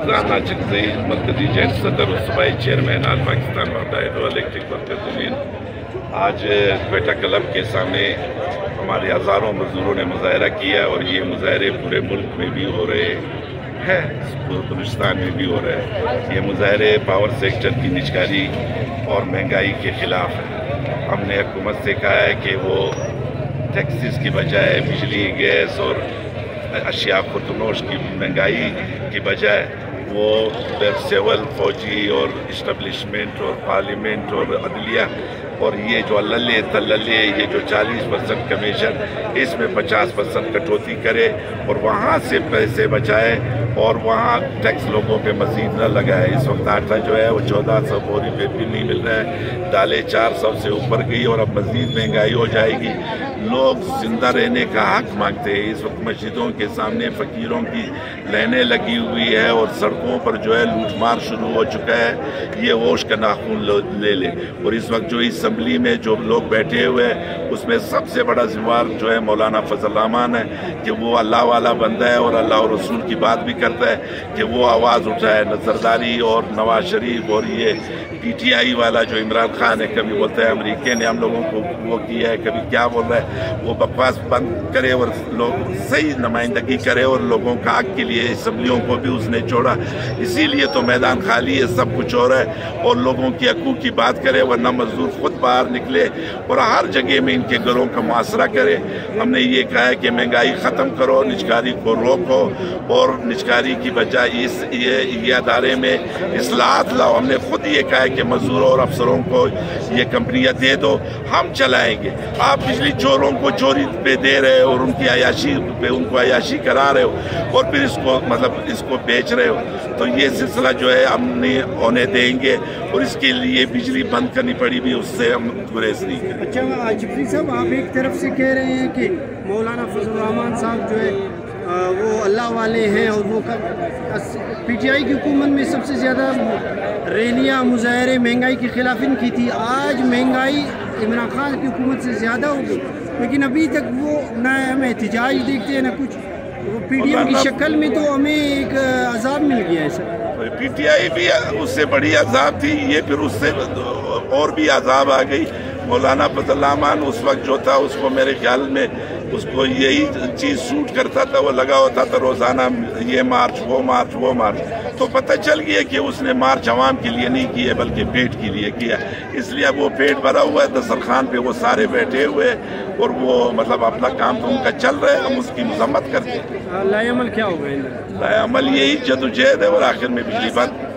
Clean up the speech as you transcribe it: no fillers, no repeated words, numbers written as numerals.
رانا چکزئی مرکزی جوائنٹ صدر اور صوبائی chairman all Pakistan hydro electric workers union آج کوئٹہ کلب کے سامنے ہمارے ہزاروں مزدوروں نے مظاہرہ کیا اور یہ مظاہرے پورے ملک میں بھی ہو رہے ہیں، بلوچستان میں بھی ہو رہے ہیں۔ یہ مظاہرے پاور سیکٹر کی نجکاری اور مہنگائی کے خلاف ہے۔ ہم نے حکومت سے کہا ہے کہ وہ ٹیکسز کی بجائے بجلی، گیس اور اشیاء خردنوش کی مہنگائی کی بجائے وہ سول، فوجی اور اسٹیبلشمنٹ اور پارلیمنٹ اور عدلیہ اور یہ جو للے تللے یہ جو 40% کمیشن اس میں 50% کٹوتی کرے اور وہاں سے پیسے بچائے اور وہاں ٹیکس لوگوں پہ مزید نہ لگائے۔ اس وقت آٹا جو ہے وہ 1400 بوری پہ بھی نہیں مل رہا ہے، دالیں 400 سے اوپر گئی اور اب مزید مہنگائی ہو جائے گی۔ لوگ زندہ رہنے کا حق مانگتے ہیں۔ اس وقت مسجدوں کے سامنے فقیروں کی لائنیں لگی ہوئی ہے اور سڑکوں پر جو ہے لوٹ مار شروع ہو چکا ہے۔ یہ ہوش کا ناخن لے لے۔ اور اس وقت جو اسمبلی میں جو لوگ بیٹھے ہوئے ہیں اس میں سب سے بڑا ذمہ جو ہے مولانا فضل الرحمان ہے کہ وہ اللہ والا بندہ ہے اور اللہ اور رسول کی بات بھی کرتا ہے کہ وہ آواز اٹھائے۔ نظرداری اور نواز شریف اور یہ پی ٹی آئی والا جو عمران خان ہے، کبھی بولتا ہے امریکہ نے ہم لوگوں کو وہ کیا ہے، کبھی کیا بول رہا ہے، وہ بکواس بند کرے اور لوگ صحیح نمائندگی کرے اور لوگوں کا حق کے لیے اسمبلیوں کو بھی اس نے چھوڑا۔ اسی لیے تو میدان خالی ہے، سب کچھ ہو رہا ہے اور لوگوں کی حقوق کی بات کرے ورنہ مزدور خود باہر نکلے اور ہر جگہ میں ان کے گھروں کا محاصرہ کرے۔ ہم نے یہ کہا ہے کہ مہنگائی ختم کرو، نجکاری کو روکو اور نجکاری کی بجائے یہ ادارے میں اصلاحات لاؤ۔ ہم نے خود یہ کہا ہے کہ مزدوروں اور افسروں کو یہ کمپنیاں دے دو، ہم چلائیں گے۔ آپ بجلی چوروں کو چوری پہ دے رہے ہو اور ان کی عیاشی پہ ان کو عیاشی کرا رہے ہو اور پھر اس کو بیچ رہے ہو، تو یہ سلسلہ جو ہے ہم نہیں ہونے دیں گے اور اس کے لیے بجلی بند کرنی پڑی بھی اس سے ہم گریز نہیں کریں۔ اچھا جفری صاحب، آپ ایک طرف سے کہہ رہے ہیں کہ مولانا فضل الرحمان صاحب جو ہے وہ اللہ والے ہیں اور وہ پی ٹی آئی کی حکومت میں سب سے زیادہ ریلیاں، مظاہرے مہنگائی کے خلاف ان کی تھی۔ آج مہنگائی عمران خان کی حکومت سے زیادہ ہو گئی لیکن ابھی تک وہ نہ ہمیں احتجاج دیکھتے ہیں نہ کچھ۔ وہ پی ٹی ایم کی شکل میں تو ہمیں ایک عذاب مل گیا ہے سر۔ پی ٹی آئی بھی اس سے بڑی عذاب تھی، یہ پھر اس سے اور بھی عذاب آ گئی۔ مولانا فضل الرحمان اس وقت جو تھا اس کو میرے خیال میں اس کو یہی چیز سوٹ کرتا تھا، وہ لگا ہوتا تھا روزانہ یہ مارچ وہ مارچ وہ مارچ، تو پتہ چل گیا کہ اس نے مارچ عوام کے لیے نہیں کیا بلکہ پیٹ کے لیے کیا۔ اس لیے اب وہ پیٹ بھرا ہوا ہے، دسترخوان پہ وہ سارے بیٹھے ہوئے اور وہ مطلب اپنا کام تو ان کا چل رہا ہے، ہم اس کی مذمت کرتے ہیں۔ لائے عمل کیا ہوگا؟ لائے عمل یہی جدوجہد ہے اور آخر میں بجلی بند۔